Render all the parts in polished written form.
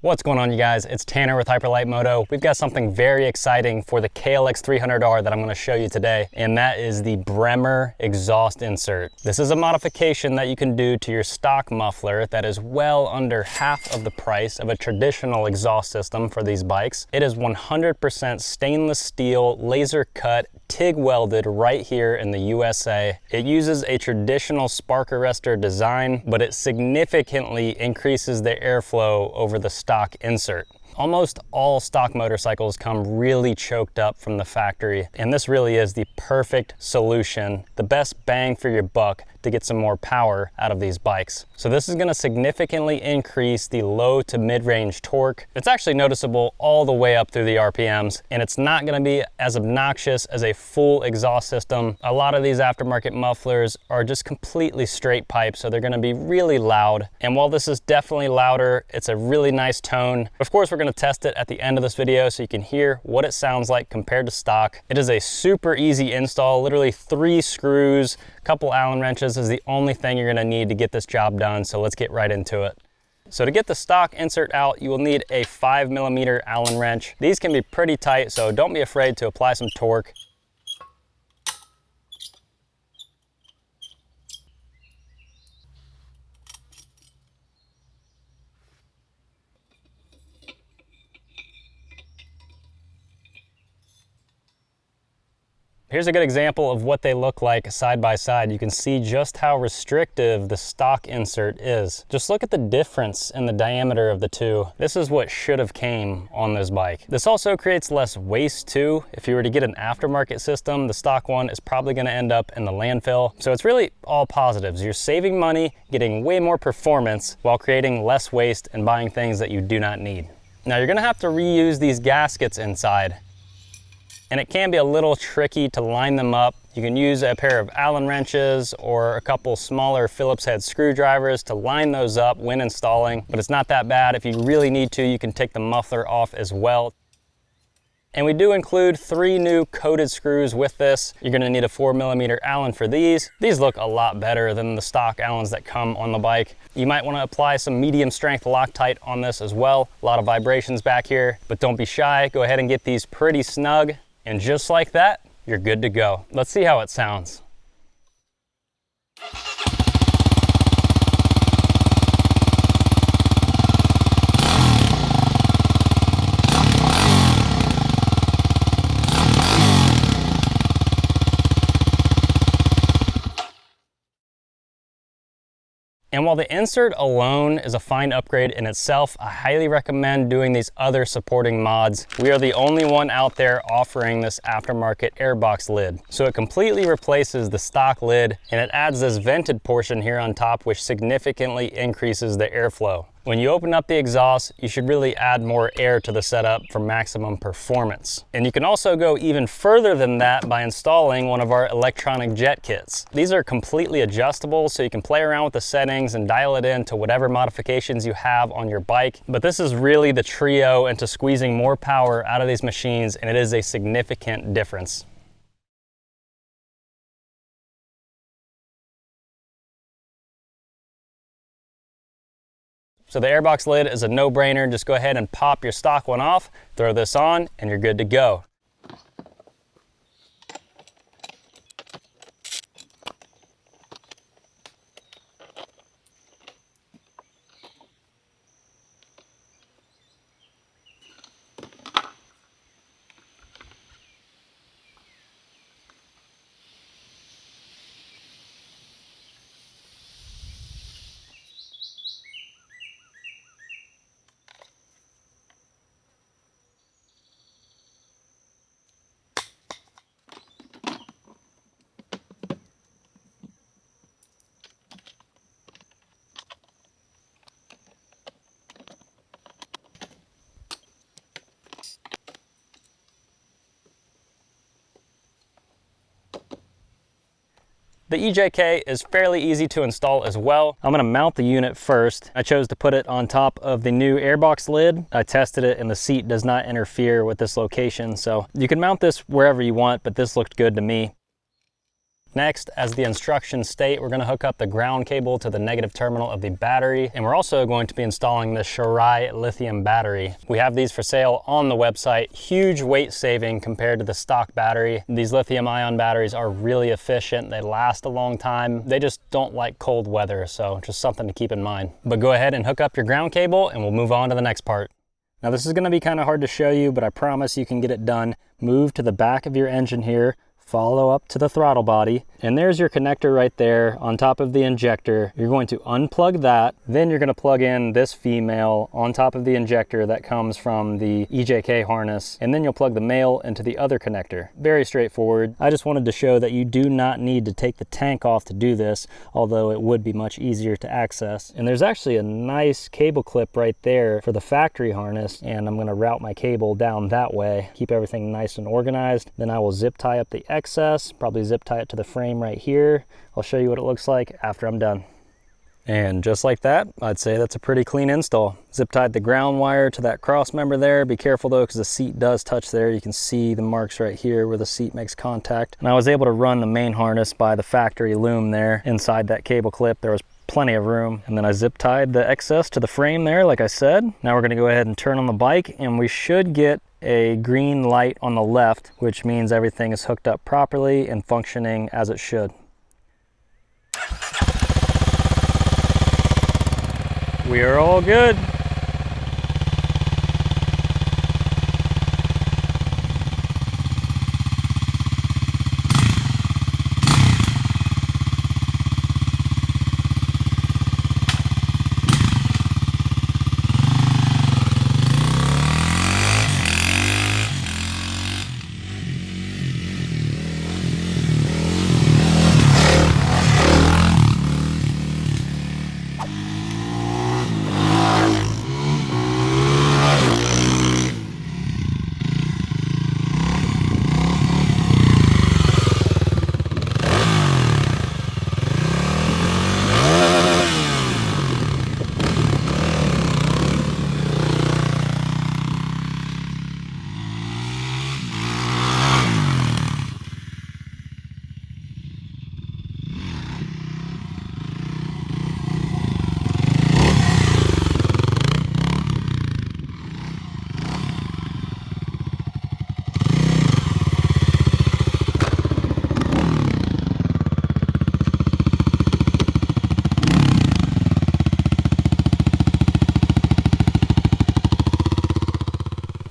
What's going on, you guys? It's Tanner with Hyperlight Moto. We've got something very exciting for the KLX300R that I'm going to show you today, and that is the Bremer exhaust insert. This is a modification that you can do to your stock muffler that is well under half of the price of a traditional exhaust system for these bikes. It is 100% stainless steel, laser cut, TIG welded right here in the USA. It uses a traditional spark arrestor design, but it significantly increases the airflow over the stock insert. Almost all stock motorcycles come really choked up from the factory, and this really is the perfect solution, the best bang for your buck to get some more power out of these bikes. So this is going to significantly increase the low to mid-range torque. It's actually noticeable all the way up through the RPMs, and it's not going to be as obnoxious as a full exhaust system. A lot of these aftermarket mufflers are just completely straight pipe, so they're going to be really loud. And while this is definitely louder, it's a really nice tone. Of course, we're going to test it at the end of this video so you can hear what it sounds like compared to stock. It is a super easy install, literally 3 screws, a couple Allen wrenches is the only thing you're going to need to get this job done. So let's get right into it. So to get the stock insert out, you will need a 5mm Allen wrench. These can be pretty tight, so don't be afraid to apply some torque. Here's a good example of what they look like side by side. You can see just how restrictive the stock insert is. Just look at the difference in the diameter of the two. This is what should have came on this bike. This also creates less waste too. If you were to get an aftermarket system, the stock one is probably going to end up in the landfill. So it's really all positives. You're saving money, getting way more performance while creating less waste and buying things that you do not need. Now you're going to have to reuse these gaskets inside, and it can be a little tricky to line them up. You can use a pair of Allen wrenches or a couple smaller Phillips head screwdrivers to line those up when installing, but it's not that bad. If you really need to, you can take the muffler off as well. And we do include 3 new coated screws with this. You're gonna need a 4mm Allen for these. These look a lot better than the stock Allens that come on the bike. You might wanna apply some medium strength Loctite on this as well. A lot of vibrations back here, but don't be shy. Go ahead and get these pretty snug. And just like that, you're good to go. Let's see how it sounds. And while the insert alone is a fine upgrade in itself, I highly recommend doing these other supporting mods. We are the only one out there offering this aftermarket airbox lid. So it completely replaces the stock lid, and it adds this vented portion here on top, which significantly increases the airflow. When you open up the exhaust, you should really add more air to the setup for maximum performance. And you can also go even further than that by installing one of our electronic jet kits. These are completely adjustable, so you can play around with the settings and dial it in to whatever modifications you have on your bike. But this is really the trio into squeezing more power out of these machines, and it is a significant difference. So the airbox lid is a no-brainer. Just go ahead and pop your stock one off, throw this on, and you're good to go. The EJK is fairly easy to install as well. I'm gonna mount the unit first. I chose to put it on top of the new airbox lid. I tested it and the seat does not interfere with this location. So you can mount this wherever you want, but this looked good to me. Next, as the instructions state, we're gonna hook up the ground cable to the negative terminal of the battery, and we're also going to be installing the Shirai lithium battery. We have these for sale on the website. Huge weight saving compared to the stock battery. These lithium ion batteries are really efficient. They last a long time. They just don't like cold weather, so just something to keep in mind. But go ahead and hook up your ground cable and we'll move on to the next part. Now this is gonna be kind of hard to show you, but I promise you can get it done. Move to the back of your engine here, follow up to the throttle body, and there's your connector right there on top of the injector. You're going to unplug that, then you're going to plug in this female on top of the injector that comes from the EJK harness, and then you'll plug the male into the other connector. Very straightforward. I just wanted to show that you do not need to take the tank off to do this, although it would be much easier to access. And there's actually a nice cable clip right there for the factory harness, and I'm going to route my cable down that way, keep everything nice and organized. Then I will zip tie up the excess, probably zip tie it to the frame right here. I'll show you what it looks like after I'm done. And just like that, I'd say that's a pretty clean install. Zip tied the ground wire to that cross member there. Be careful though, because the seat does touch there. You can see the marks right here where the seat makes contact. And I was able to run the main harness by the factory loom there inside that cable clip. There was plenty of room. And then I zip tied the excess to the frame there, like I said. Now we're gonna go ahead and turn on the bike, and we should get a green light on the left, which means everything is hooked up properly and functioning as it should. We are all good.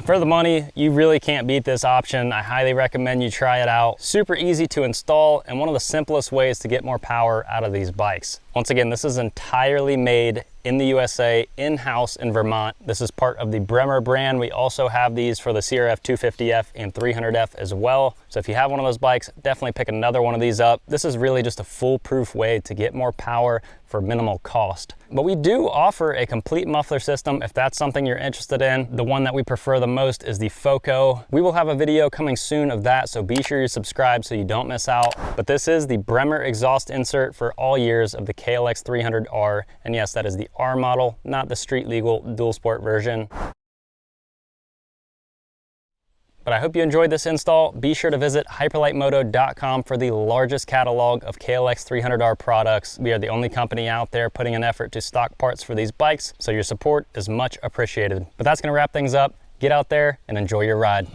For the money, you really can't beat this option. I highly recommend you try it out. Super easy to install and one of the simplest ways to get more power out of these bikes. Once again, this is entirely made in the USA, in-house in Vermont. This is part of the Bremer brand. We also have these for the CRF 250F and 300F as well. So if you have one of those bikes, definitely pick another one of these up. This is really just a foolproof way to get more power for minimal cost. But we do offer a complete muffler system if that's something you're interested in. The one that we prefer the most is the Foco. We will have a video coming soon of that, so be sure you subscribe so you don't miss out. But this is the Bremer exhaust insert for all years of the KLX300R. And yes, that is the R model, not the street legal dual sport version. But I hope you enjoyed this install. Be sure to visit hyperlightmoto.com for the largest catalog of KLX300R products. We are the only company out there putting an effort to stock parts for these bikes, so your support is much appreciated. But that's gonna wrap things up. Get out there and enjoy your ride.